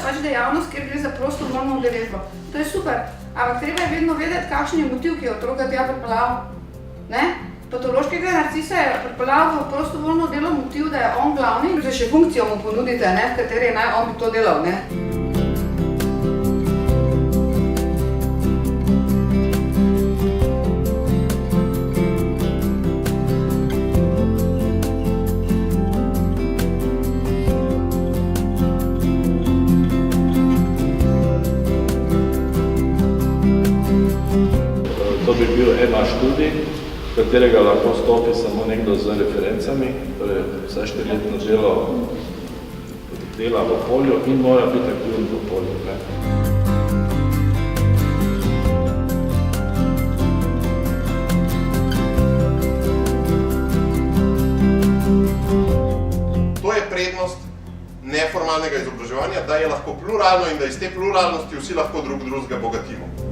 pač dejavnost, kjer gre za prostovoljno udeležbo. To je super, ampak treba je vedno vedeti, kakšen je motiv, ki je otroka tja pripeljal. Patološkega narcisa je pripeljal v prostovoljno delo motiv, da je on glavni, in še funkcijo mu ponudite, v kateri naj on bi to delal. To bi bil naš študij, v katerega lahko stopi samo nekdo z referencami, torej vsaj 4-letno dela v polju in mora biti aktiven v polju. To je prednost neformalnega izobraževanja, da je lahko pluralno in da iz te pluralnosti vsi lahko drug drugega bogatimo.